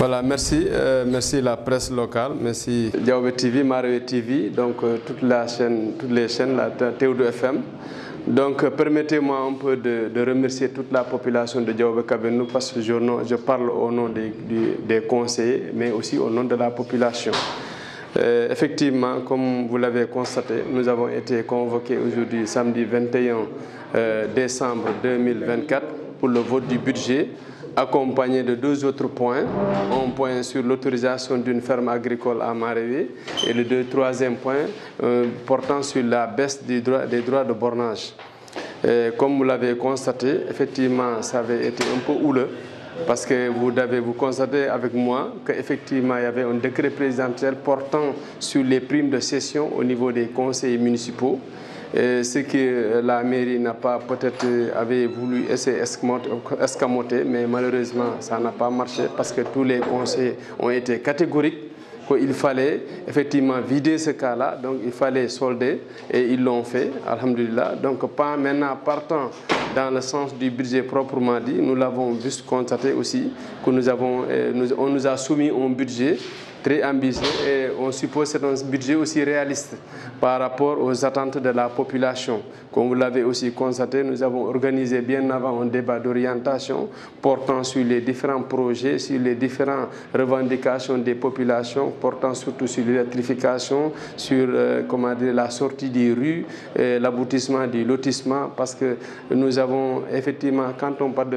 Voilà, merci, merci la presse locale, merci Diaobé TV, Maravé TV, donc toutes les chaînes, la TO2 FM. Donc permettez-moi un peu de remercier toute la population de Diaobé Kabenou parce que je parle au nom des conseillers, mais aussi au nom de la population. Effectivement, comme vous l'avez constaté, nous avons été convoqués aujourd'hui, samedi 21 décembre 2024, pour le vote du budget, accompagné de deux autres points. Un point sur l'autorisation d'une ferme agricole à Maravé et le troisième point portant sur la baisse des droits de bornage. Comme vous l'avez constaté, effectivement, ça avait été un peu houleux parce que vous constatez avec moi qu'effectivement, il y avait un décret présidentiel portant sur les primes de cession au niveau des conseils municipaux. Ce que la mairie n'a pas peut-être avait voulu essayer escamoter, mais malheureusement ça n'a pas marché parce que tous les conseils ont été catégoriques qu'il fallait effectivement vider ce cas-là, donc il fallait solder et ils l'ont fait, alhamdoulilah. Donc pas maintenant partant dans le sens du budget proprement dit, nous l'avons juste constaté aussi que on nous a soumis un budget très ambitieux et on suppose que c'est un budget aussi réaliste par rapport aux attentes de la population. Comme vous l'avez aussi constaté, nous avons organisé bien avant un débat d'orientation portant sur les différents projets, sur les différentes revendications des populations, portant surtout sur l'électrification, sur la sortie des rues, l'aboutissement du lotissement, parce que nous avons effectivement, quand on parle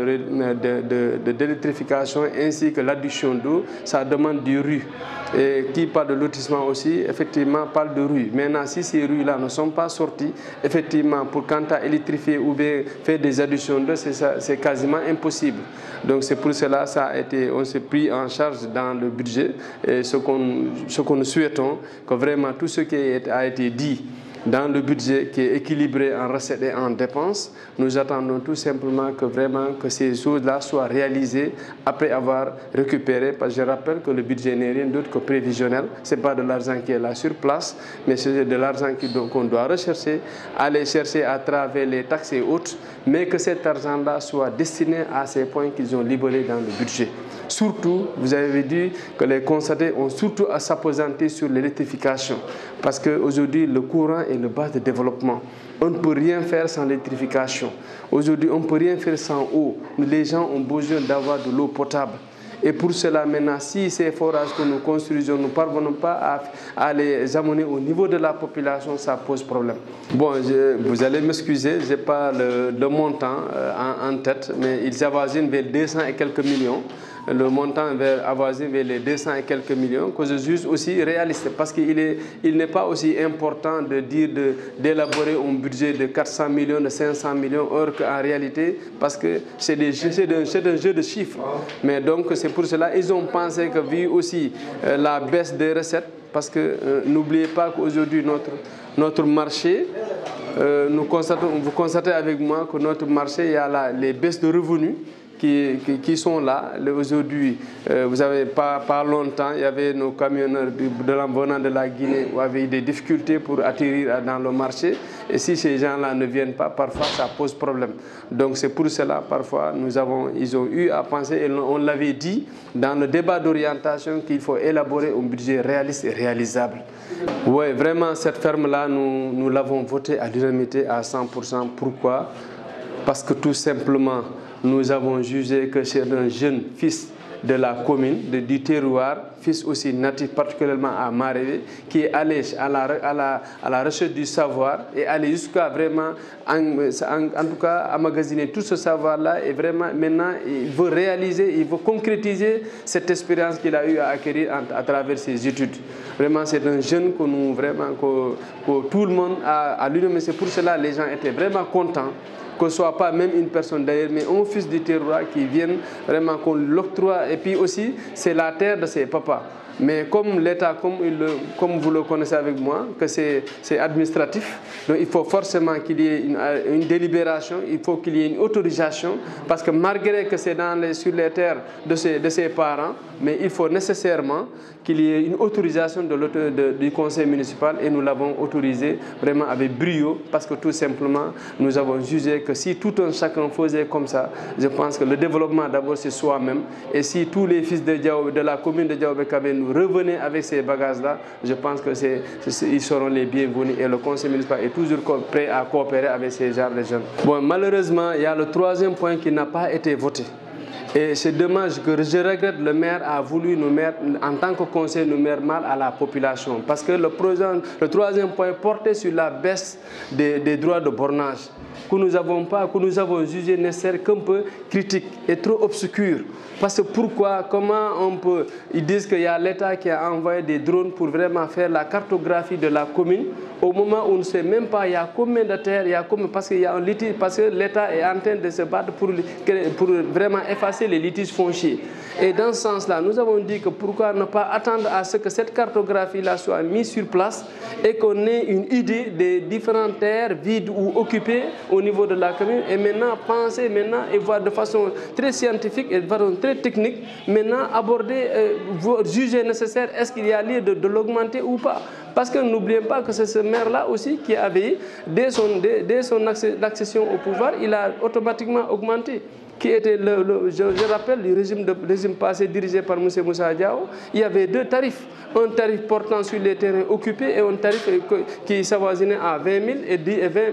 d'électrification ainsi que l'adduction d'eau, ça demande des rues. Et qui parle de lotissement aussi, effectivement, parle de rues. Maintenant, si ces rues-là ne sont pas sorties, effectivement, pour quant à électrifier ou bien faire des adductions d'eau, c'est quasiment impossible. Donc c'est pour cela on s'est pris en charge dans le budget. Et ce que nous souhaitons, que vraiment tout ce qui a été dit dans le budget qui est équilibré en recettes et en dépenses, nous attendons tout simplement que ces choses-là soient réalisées après avoir récupéré, parce que je rappelle que le budget n'est rien d'autre que prévisionnel, ce n'est pas de l'argent qui est là sur place, mais c'est de l'argent qu'on doit rechercher, aller chercher à travers les taxes et autres, mais que cet argent-là soit destiné à ces points qu'ils ont libellés dans le budget. Surtout, vous avez dit que les constatés ont surtout à s'appesantir sur l'électrification, parce qu'aujourd'hui, le courant est le base de développement. On ne peut rien faire sans l'électrification. Aujourd'hui, on ne peut rien faire sans eau. Les gens ont besoin d'avoir de l'eau potable. Et pour cela, maintenant, si ces forages que nous construisons, nous ne parvenons pas à les amener au niveau de la population, ça pose problème. Bon, vous allez m'excuser, je n'ai pas le montant en tête, mais ils avoisinent vers 200 et quelques millions. Le montant avoisine vers les 200 et quelques millions, que je juge aussi réaliste, parce qu'il n'est pas aussi important de dire d'élaborer un budget de 400 millions, de 500 millions, or qu'en réalité, parce que c'est un jeu de chiffres. Mais donc c'est pour cela ils ont pensé que vu aussi la baisse des recettes, parce que n'oubliez pas qu'aujourd'hui notre marché, vous constatez avec moi que notre marché, il y a les baisses de revenus qui sont là. Aujourd'hui, vous avez pas longtemps, il y avait nos camionneurs venant de la Guinée qui avaient des difficultés pour atterrir dans le marché. Et si ces gens-là ne viennent pas, parfois ça pose problème. Donc c'est pour cela, parfois, ils ont eu à penser, et on l'avait dit dans le débat d'orientation, qu'il faut élaborer un budget réaliste et réalisable. Oui, vraiment, cette ferme-là, nous l'avons votée à l'unanimité à 100%. Pourquoi? Parce que tout simplement, nous avons jugé que c'est un jeune fils de la commune, du terroir, fils aussi natif particulièrement à Maravé, qui est allé à la recherche du savoir et allé jusqu'à vraiment, en tout cas, emmagasiner tout ce savoir-là. Et vraiment, maintenant, il veut réaliser, il veut concrétiser cette expérience qu'il a eu à acquérir à travers ses études. Vraiment, c'est un jeune que tout le monde a l'unanimité. C'est pour cela que les gens étaient vraiment contents. Que ce soit pas même une personne d'ailleurs, mais un fils du terroir qui vienne vraiment qu'on l'octroie. Et puis aussi, c'est la terre de ses papas. Mais comme l'État, comme vous le connaissez avec moi, que c'est administratif, donc il faut forcément qu'il y ait une délibération, il faut qu'il y ait une autorisation, parce que malgré que c'est sur les terres de ses parents, mais il faut nécessairement qu'il y ait une autorisation du conseil municipal, et nous l'avons autorisé vraiment avec brio, parce que tout simplement, nous avons jugé que si tout un chacun faisait comme ça, je pense que le développement d'abord c'est soi-même. Et si tous les fils de la commune de Diaobé-Kabéndou revenaient avec ces bagages-là, je pense que ils seront les bienvenus et le conseil municipal est toujours prêt à coopérer avec ces genres de jeunes. Bon, malheureusement, il y a le troisième point qui n'a pas été voté. Et c'est dommage que je regrette le maire a voulu nous mettre, en tant que conseil, nous mettre mal à la population. Parce que le troisième point portait sur la baisse des droits de bornage que nous avons jugé nécessaire qu'un peu critique et trop obscur. Parce que pourquoi, comment on peut, ils disent qu'il y a l'État qui a envoyé des drones pour vraiment faire la cartographie de la commune, au moment où on ne sait même pas il y a combien de terres, il y a combien, parce qu'il y a un litige, parce que l'État est en train de se battre pour vraiment effacer les litiges fonciers. Et dans ce sens-là, nous avons dit que pourquoi ne pas attendre à ce que cette cartographie-là soit mise sur place et qu'on ait une idée des différentes terres vides ou occupées au niveau de la commune et maintenant penser et voir de façon très scientifique et de façon très technique, maintenant aborder, juger nécessaire, est-ce qu'il y a lieu de l'augmenter ou pas. Parce que n'oublions pas que c'est ce maire-là aussi qui avait, dès son accession au pouvoir, il a automatiquement augmenté. Qui était je rappelle, le régime passé dirigé par M. Moussa Diao, il y avait deux tarifs. Un tarif portant sur les terrains occupés et un tarif qui s'avoisinait à 20 000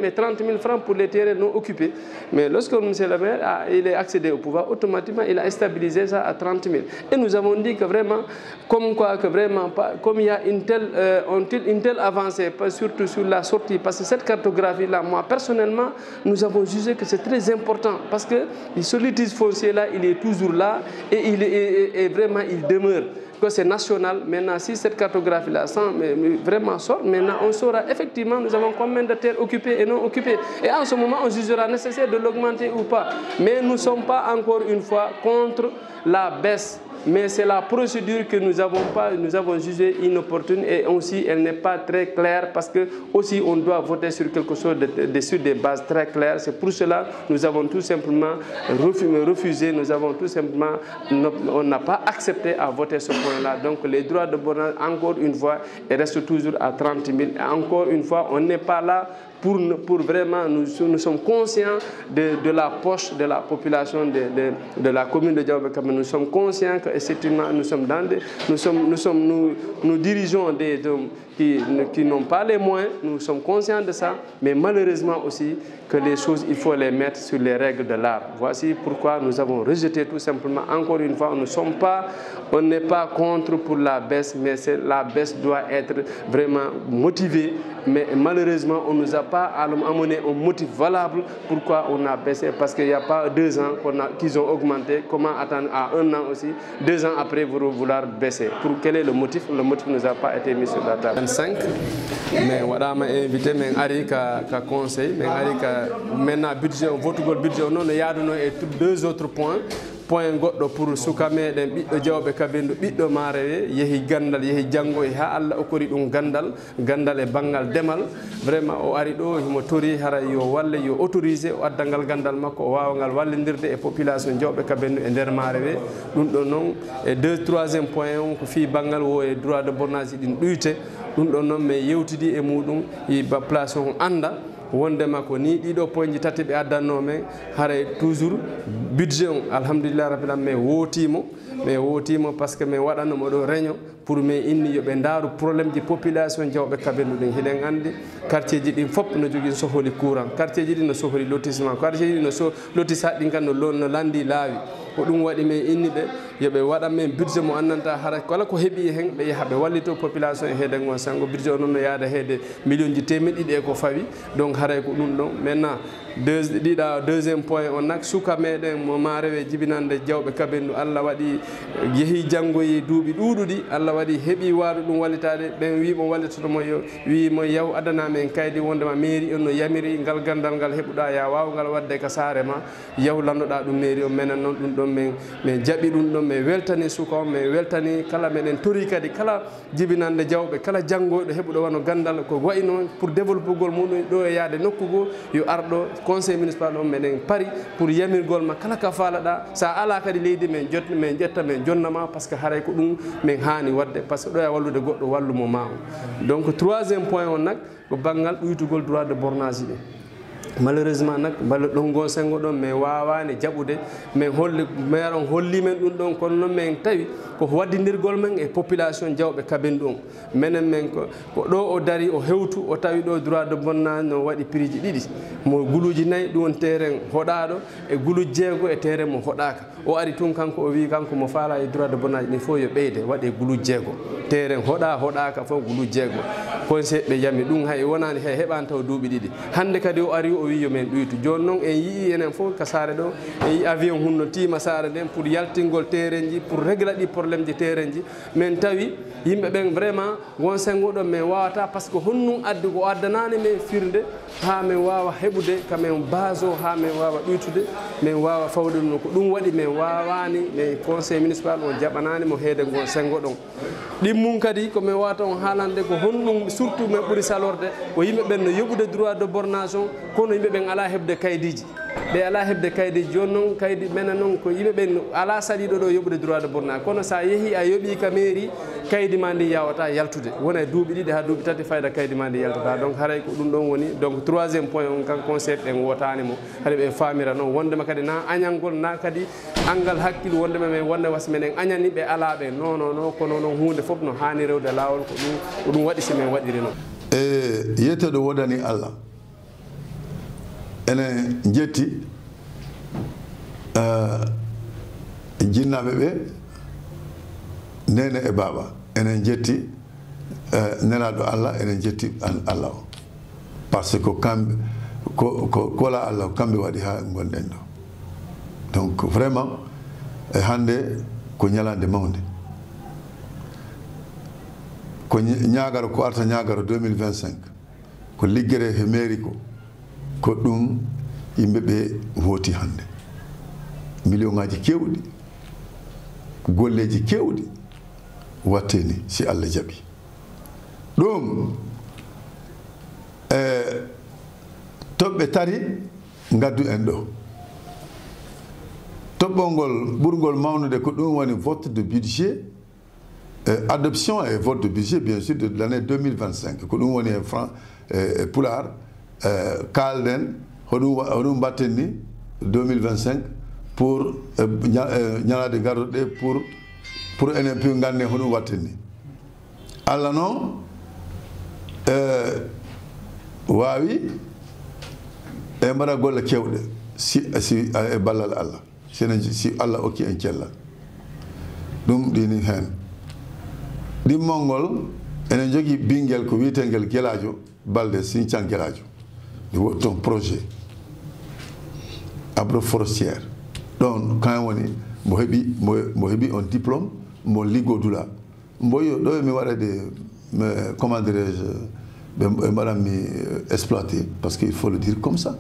et 30 000 francs pour les terrains non occupés. Mais lorsque M. le maire il est accédé au pouvoir, automatiquement il a stabilisé ça à 30 000. Et nous avons dit que vraiment, comme il y a une telle avancée, surtout sur la sortie, parce que cette cartographie-là, moi personnellement, nous avons jugé que c'est très important parce que ce litige foncier-là, il est toujours là et vraiment il demeure. Que c'est national. Maintenant, si cette cartographie-là vraiment sort, maintenant on saura effectivement nous avons combien de terres occupées et non occupées. Et en ce moment, on jugera nécessaire de l'augmenter ou pas. Mais nous ne sommes pas encore une fois contre la baisse. Mais c'est la procédure que nous avons jugée inopportune et aussi elle n'est pas très claire parce que aussi on doit voter sur quelque chose sur des bases très claires. C'est pour cela que nous avons tout simplement refusé, on n'a pas accepté à voter ce point-là. Donc les droits de bornage, encore une fois, restent toujours à 30 000. Et encore une fois, on n'est pas là pour vraiment, nous sommes conscients de la poche de la population de la commune de Diaobé-Kabéndou. Nous sommes conscients que effectivement nous dirigeons des hommes qui n'ont pas les moyens, nous sommes conscients de ça, mais malheureusement aussi que les choses, il faut les mettre sur les règles de l'art. Voici pourquoi nous avons rejeté tout simplement, encore une fois, on n'est pas contre pour la baisse, mais la baisse doit être vraiment motivée, mais malheureusement, on ne nous a pas amené un motif valable pourquoi on a baissé, parce qu'il n'y a pas 2 ans qu'ils ont augmenté, comment attendre à 1 an aussi, 2 ans après vouloir baisser. Quel est le motif? Le motif ne nous a pas été mis sur la table. 25, mais voilà, m'a invité, mais Ari ka conseil, mais Ari ka maintenant budget, votre budget, non, il y a 2 autres points. Point goddo pour suka meɗen ɓiɗɗo Diaobé-Kabéndou ɓiɗɗo Marewe yehi gandal yehi janngo ha Allah okori ɗum gandal e banggal demal vraiment o ari ɗo himo tori hara yo walle yo autorisé o adda ngal gandal makko o wawa ngal wallidirde e population Diaobé-Kabéndou e nder Marewe ɗum ɗo noon e 3e point on ko fi banggal wo e droit de bornage ɗin ɗuyte ɗum ɗo noon mi yewtidi e muɗum place on anda wondema ko ni ɗiɗo poñji tati ɓe addanno men haray toujours budget on alhamdulillah rabbil alamin mais wotimo parce que min waɗannomo ɗo réunion pour min inni yoɓe ndaaru probléme ji population Diaobé-Kabéndou ɗin hiɗen anndi quartier ji ɗin fof no jogui sohli courant quartier ji ɗi no sohli lotissement quartier ji ɗi no lotissat ɗin kan no landi laawi ko ɗum waɗi min inni ɓe yoɓe waɗan men budget mo andanta hara kala ko heeɓi hen ɓe yaha ɓe wallito population e heeden on sango budget o noon no yaada heede million ji temeɗɗe ɗiɗi e ko fawi donc haray ko ɗum ɗon maintenant deuxième point on nak suka meɗen mo Marewe jibinande Diaobé-Kabéndou Allah waɗi yeehi janngoyi duuɓi ɗuuɗuɗi Allah waɗi heeɓi waaru ɗum wallitade ɓen wimo wallitotomo wimo yaw addanamen kaydi wondema mairie on no yamiri ngal gandal ngal heɓuɗa ya waw ngal wadde ka saare ma yaw lannoɗa ɗum mairie on menen noon ɗum ɗon min jaɓi ɗum ɗon min weltani suka on min weltani kala meɗen tori kadi kala jibinande Diaobé kala janngoɗo heɓuɗo wano gandal ko wayi noon pour développegol muɗum ɗo e yaade nokku go yo arɗo conseil municipal on meɗen pari pour yamirgol ma kala ka faalaɗa sa ala kadi leydi min ƴetta min jonnama par ce que haray ko ɗum min hani wadde par ce que ɗo e wallude goɗɗo wallumo ma on donc 3e point on nak ko banggal ɗoytugol droit de bornage ɗi malheureusement nak balla ɗon gon sengo ɗon mais wawani jaɓude mais on holli men ɗum ɗon kono noon men tawi ko waddidirgol men e population jawɓe kaben ɗon menen men ko ɗo o dari o hewtu o tawi ɗo droit de bonnage no waɗi prix ji ɗiɗi mo guluji 4 ɗum terrain hoɗaɗo e guluji 6 e terrain mo hoɗaka o ari tun kanko o wi kanko mo faala e droit de bonnage ni fo yo ɓeyde waɗe guluji 6 terrain hoɗaka fof guluji 6 conseil ɓe yami ɗum hay wonani hay heɓani taw duuɓi ɗiɗi hande kadi o ari o wi yo men ɗuytu joni noon en yii enen fof ka saare ɗo en yi avion hunno tima saare nden pour yaltingol terrain ji pour régla ɗi probléme ji terrain ji min tawi yimɓe ɓen vraiment won sengo ɗon min wawata par ce que honnum addi ko addanani min firde ha min wawa heɓude kamen base o ha min wawa ɗuytude min wawa fawde ɗum ko ɗum waɗi min wawani min conseil municipal o jaɓanani mo heede gon sengo ɗon ɗimmum kadi komin wawata on haalande ko honɗum surtout min ɓuuri salorde ko yimɓe ɓen no yoɓude droit de bornage o kono yimɓe ɓen ala heɓde kaydiji ɓe ala heɓde kaydi joni noon kaydi menen noon ko yimɓe ɓen ala saɗiɗo ɗo yoɓude droit de bornage kono sa yeehi a yoɓi ka mairie kaydi ma ndi yawata yaltude wona duuɓi 2 ha duuɓi 3 fayda kaydi ma ndi yaltata donc haray ko ɗum ɗon woni donc 3e point on kan conseil ɓen wotani mo haɗa ɓe famira noon wondema kadi na añalngol na kadi angal hakkille wondema men wonde wasa menen añani ɓe ala ɓe non non non kono noon hunde foof no hani rewde lawol ko ɗum waɗi si men waɗiri noon e yetteɗo wodani Allah ene jetti jinnaɓe ɓe nene e baba enen jetti nelaɗo Allah enen jetti Allah o par ce que kamɓe kola Allah kamɓe waɗi ha gonɗen ɗo donc vraiment e hande ko ñalande mawde ko ñagaro ko arta ñagaro 2025 ko liggere he mairie ko ɗum yimɓe ɓe wooti hande million ngaji kewɗi golleji kewɗi watteni si Allah jaɓi ɗum toɓɓe tari gaddu en ɗo toɓɓol ngol ɓurgol mawnude ko ɗum woni vote de budget adoption et vote de budget bien sûr de l'année 2025 ko ɗum woni e franc pular kalden hoɗum mbatten ni 2025 pour ñalade garduɗe pour enen piw gande hoɗum watten ni Allah noon wawi e mbaɗa golle kewɗe si e ballal Allah si Allah okki en cellal ɗum ɗini hen ɗimmol ngol enen jogui ɓinguel ko wiyetengel Gueladio Balde Sinthiang Gueladio ton projet agroforestière ɗon kan woni mo heeɓi on diplôme mo liggodula mboyo ɗo mi waɗade comment dirais-je ɓe mbaɗanmi exploité parce que il faut le dire comme ça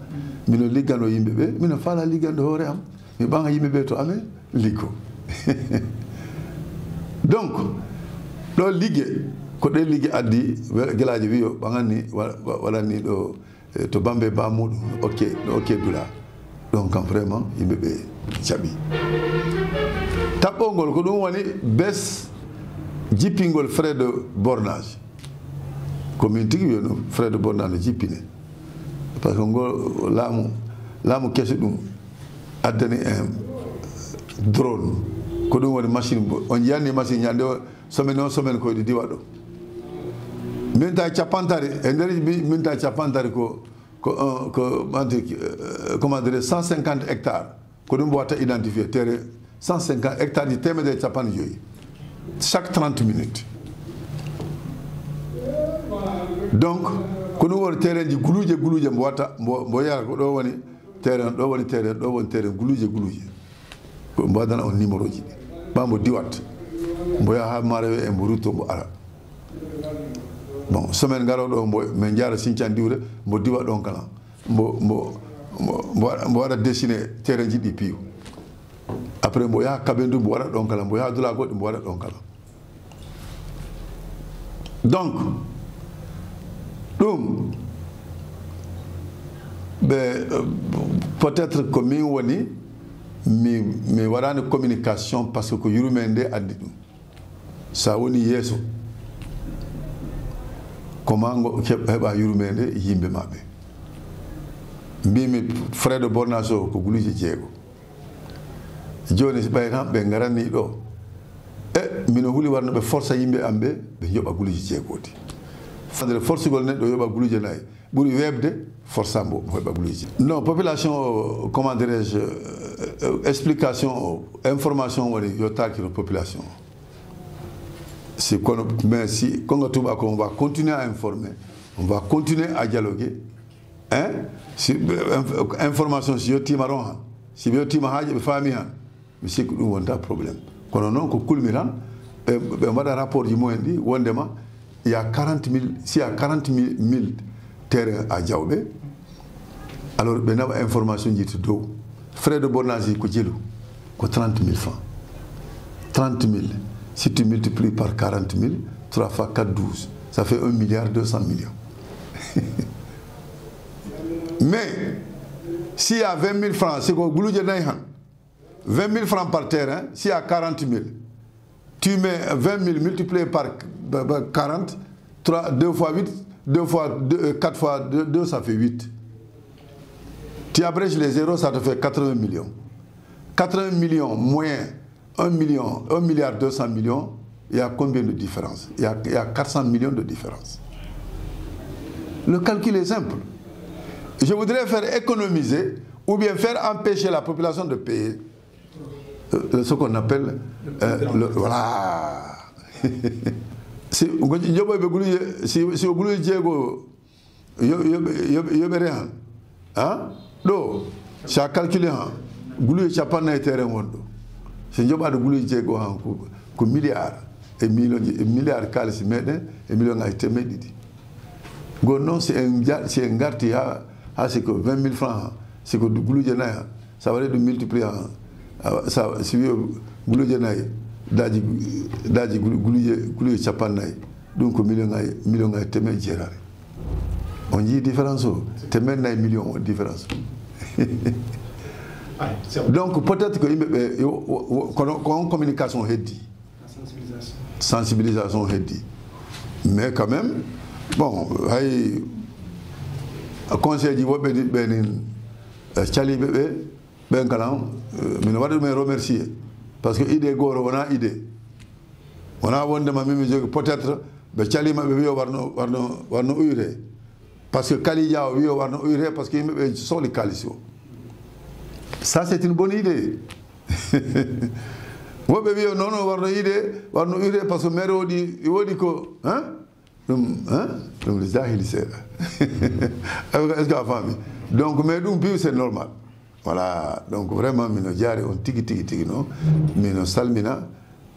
mino liggano yimɓe ɓe mino faala liggande hoore am mi ɓanga yimɓe ɓe to amen liggo donc ɗo ligge ko ɗe ligge addi Gueladio wi o ɓaganni waɗanni ɗo to Bambe ba muɗum ok dula donc kam vraiment yimɓe ɓe jaɓi taɓɓolngol ko ɗum woni bes jippingol frais de bornage komin tigi wiyano frais de bornage no jippine par ce que ngol laamu kese ɗum addani en drone ko ɗum woni machine on jiyanni machine ñande semaine o semaine koyɗi diwa ɗo minta capantari e nder minta capantari ko comment dire 150 hectares ko ɗum watta identifier terrain 150 hectares ji temedere capanɗe joyyi chaque 30 minutes donc ko ɗum woni terrain ji guluje mbo watta mbo yara ko ɗo woni terrain guluje ko mbo waddana on numéro ji ɗi ɓa mbo diwat mbo yaha ha marewe e mbo rutto mbo ara bon semaine garoɗo mbo min jara Sinthiang diwre mbo diwa ɗon kala mbo waɗa dessiné terrain ji ɗi piiw après mbo yaha Kabendu mbo waɗa ɗon kala mbo yaha dula goɗɗi mbo waɗa ɗon kala donc ɗum ɓe peut-être ko min woni mi waɗani communication par ce que ko yurumen nde addi ɗum sa woni yeeso comment heɓa yurmede yimɓe maɓɓe mbimi frais de bornage ko guluuje jeego joni ɓay tan ɓe garanni ɗo mino huli warno ɓe force yimɓe am ɓe yoɓa guluuje jeegoti fandere forcegol neɗɗo yoɓa guluuje nayi ɓuri webde force ambo mo heɓa guluuje non population comment dirais je explication information woni yo takiro population si kono mais si konga tuba ko on va continuer à informer on va continuer à dialoguer hein si information si yottima ron han si yottima haaje ɓe faami han mi sikku ɗum wonta probléme kono noon ko kulmi tan ɓe mbaɗa rapport ji mumen ɗi wondema il y a 40 000 s'il y a 40 000 terrain à Diaoubé alors ɓe naɓa information ji to dow frais de bornage ko jelu ko 30 000 francs 30 000 si tu multiplies par 40 000 3 fois 4 12 ça fait 1 milliard 200 millions mais s'il y a 20 000 francs c'est ko guluuje nayi han 20 000 francs par terrain s'il y a 40 000 tu mets 20 000 multiplié par 40 2 fois 8 2 fois 2, 4 fois 2 ça fait 8 tu abrèges les zéros ça te fait 80 millions 80 millions moins 1 milliard 200 millions il y a combien de différence il y a 400 millions de différence le calcul est simple je voudrais faire économiser ou bien faire empêcher la population de payer ce qu'on appelle voilà si o guluuje jeego yoɓere han ɗo sa calculé han guluuje capannayyi terrain wonɗo so joɓaɗo guluuje jeego han ko milliard e milliard kalisi meɗen e million ngaji temedde ɗiɗi gon noon si en garti ha siko 20 000 francs han siko guluuje nayyi han sa waɗi ɗum multiplié han si wi guluuje nayyi daji guluuje capannayyi ɗum ko million ngaji temedde jeetati on jii différence o temedde nayyi million o différence donc peut-être que yimɓe ɓe kon communication heddi sensibilisation heddi mais quand même bon hay conseil ji woɓɓe ɓenin caliɓe ɓe ɓen kalan mino waɗa ɗumen remercier par ce que idée goto wona idée wona wondema mimi jogi peut-être ɓe calima ɓe wiyo warno uyre par ce que kalija o wiyo warno uyre par ce que yimɓe ɓe sohli kalis o ça c'est une bonne idée woɓɓe wiyo noon warno uyre par ce que maire woɗi ko ɗum le jahili seeɗa est ce que a faami donc mais ɗum piw c'est normal voilà donc vraiment mino jaari on tigi noon mino salmina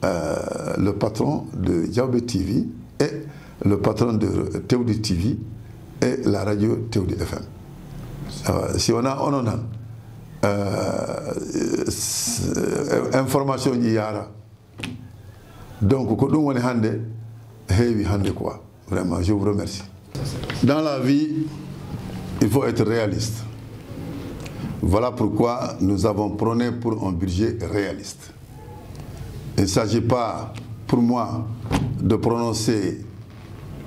le patron de Diaoubé TV et le patron de Tewdi TV et la radio Tewdi FM si wona onon tan information ji yaara donc ko ɗum woni hande heewi hande quoi vraiment je vous remercie dans la vie il faut être réaliste voilà pourquoi nous avons prôné pour un budget réaliste il ne s'agit pas pour moi de prononcer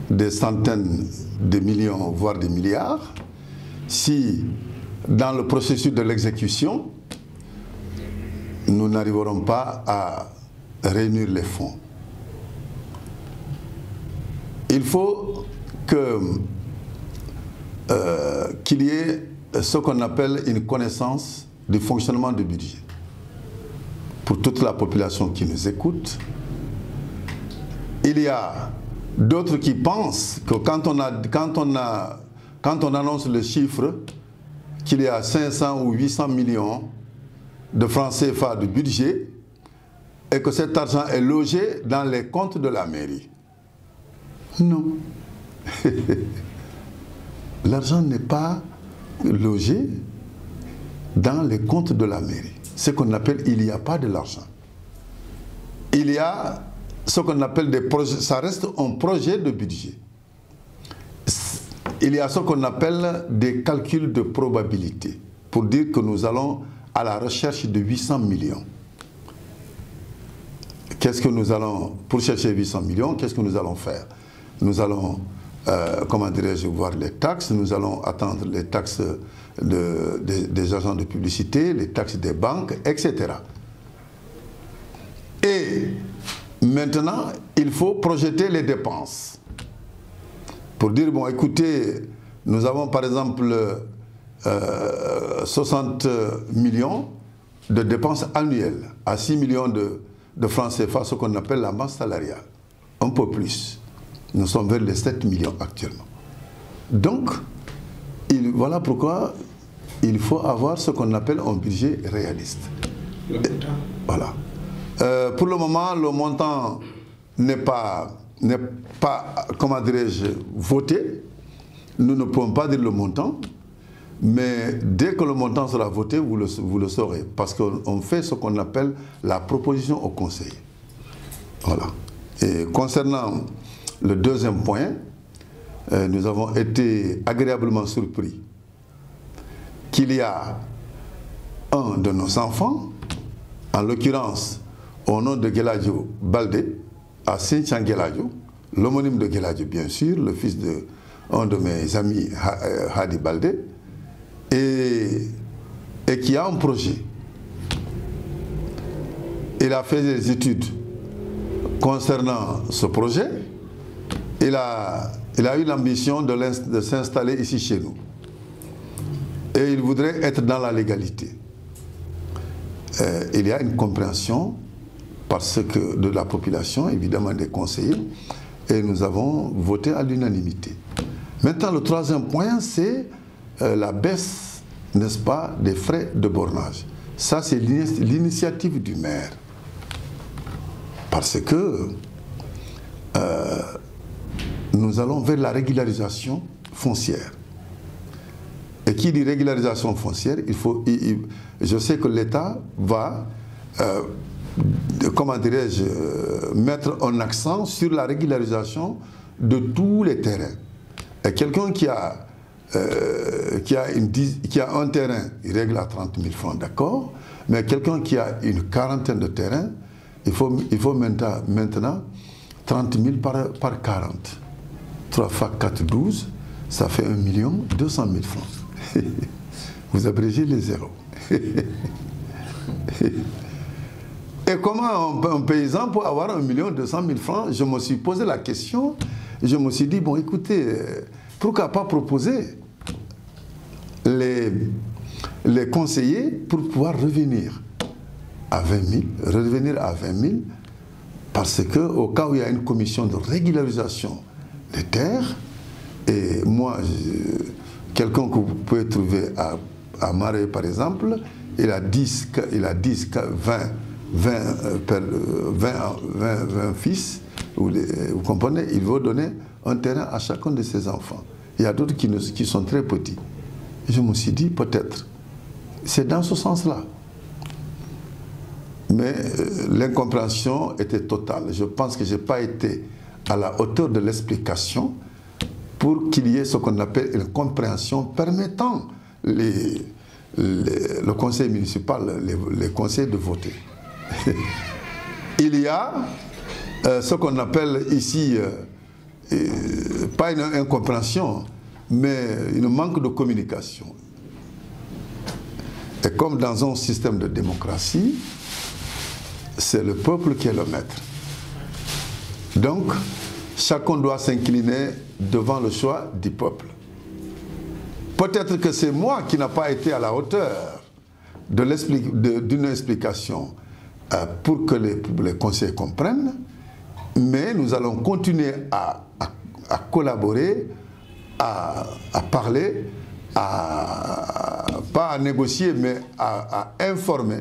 des centaines de millions voire des milliards si dans le processus de l'exécution nous n'arriverons pas à réunir les fonds. Il faut qu'il y ait ce qu'on appelle une connaissance du fonctionnement du budget. Pour toute la population qui nous écoute, il y a d'autres qui pensent que quand on annonce le chiffre qu'il y a 500 ou 800 millions de francs CFA de budget et que cet argent est logé dans les comptes de la mairie. Non. L'argent n'est pas logé dans les comptes de la mairie. Ce qu'on appelle, il n'y a pas de l'argent. Il y a ce qu'on appelle des projets, ça reste un projet de budget. Il y a ce qu'on appelle des calculs de probabilité pour dire que nous allons à la recherche de 800 millions. Qu'est-ce que nous allons, pour chercher 800 millions, qu'est-ce que nous allons faire? Nous allons, comment dirais-je, voir les taxes, nous allons attendre les taxes des agents de publicité, les taxes des banques, etc. Et maintenant, il faut projeter les dépenses. Pour dire, bon, écoutez, nous avons par exemple 60 millions de dépenses annuelles à 6 millions de francs CFA, ce qu'on appelle la masse salariale. Un peu plus. Nous sommes vers les 7 millions actuellement. Donc, voilà pourquoi il faut avoir ce qu'on appelle un budget réaliste. Voilà. Pour le moment, le montant n'est pas, comment dirais-je, voté. Nous ne pouvons pas dire le montant, mais dès que le montant sera voté, vous le saurez. Parce qu'on fait ce qu'on appelle la proposition au Conseil. Voilà. Et concernant le deuxième point, nous avons été agréablement surpris qu'il y a un de nos enfants, en l'occurrence au nom de Guéladio Baldé, à Saint-Jean Guéladio, l'homonyme de Guéladio bien sûr, le fils d'un de mes amis, Hadi Baldé, et qui a un projet. Il a fait des études concernant ce projet. Il a eu l'ambition de s'installer ici chez nous. Et il voudrait être dans la légalité. Il y a une compréhension de la population, évidemment des conseillers, et nous avons voté à l'unanimité. Maintenant, le troisième point, c'est la baisse, n'est-ce pas, des frais de bornage. Ça, c'est l'initiative du maire. Parce que nous allons vers la régularisation foncière. Et qui dit régularisation foncière, je sais que l'État va, comment dirais-je, mettre un accent sur la régularisation de tous les terrains. Et quelqu'un qui a un terrain, il règle à 30 000 francs, d'accord, mais quelqu'un qui a une quarantaine de terrains, il faut maintenant 30 000 par 40. 3 fois 4, 12, ça fait 1 200 000 francs. Vous abrégez les zéros. Et comment un paysan peut avoir 1 200 000 francs? Je me suis posé la question. Je me suis dit, bon, écoutez, pourquoi pas proposer les conseillers pour pouvoir revenir à 20 000, parce qu'au cas où il y a une commission de régularisation des terres, et moi, quelqu'un que vous pouvez trouver à Marais, par exemple, il a 10, 20 fils, vous comprenez, il veut donner un terrain à chacun de ses enfants. Il y a d'autres qui sont très petits. Je me suis dit, peut-être, c'est dans ce sens-là. Mais l'incompréhension était totale. Je pense que je n'ai pas été à la hauteur de l'explication pour qu'il y ait ce qu'on appelle une compréhension permettant le conseil municipal, les conseils de voter. Il y a ce qu'on appelle ici, pas une incompréhension, mais un manque de communication. Et comme dans un système de démocratie, c'est le peuple qui est le maître. Donc, chacun doit s'incliner devant le choix du peuple. Peut-être que c'est moi qui n'ai pas été à la hauteur d'une explication pour que les conseillers comprennent, mais nous allons continuer à collaborer, à parler, pas à négocier, mais à informer,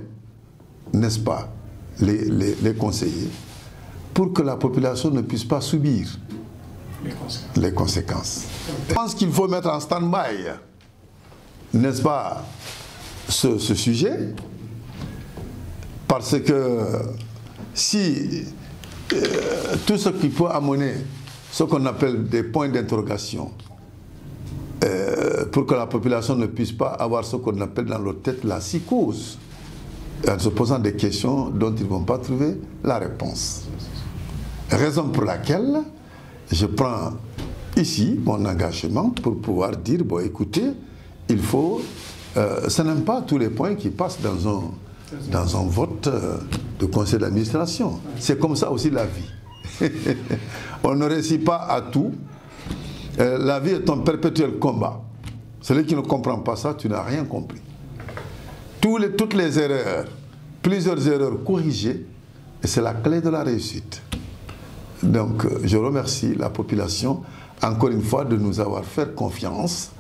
n'est-ce pas, les conseillers, pour que la population ne puisse pas subir les conséquences. Je pense qu'il faut mettre en stand-by, n'est-ce pas, ce sujet, parce que si tout ce qui peut amener ce qu'on appelle des points d'interrogation, pour que la population ne puisse pas avoir ce qu'on appelle dans leur tête la psychose, en se posant des questions dont ils ne vont pas trouver la réponse. Raison pour laquelle je prends ici mon engagement pour pouvoir dire, bon écoutez, il faut... ce n'est pas tous les points qui passent dans un vote de conseil d'administration. C'est comme ça aussi la vie. On ne réussit pas à tout. La vie est un perpétuel combat. Celui qui ne comprend pas ça, tu n'as rien compris. Toutes les erreurs, plusieurs erreurs corrigées, et c'est la clé de la réussite. Donc, je remercie la population, encore une fois, de nous avoir fait confiance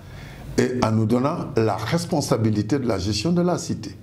et en nous donnant la responsabilité de la gestion de la cité.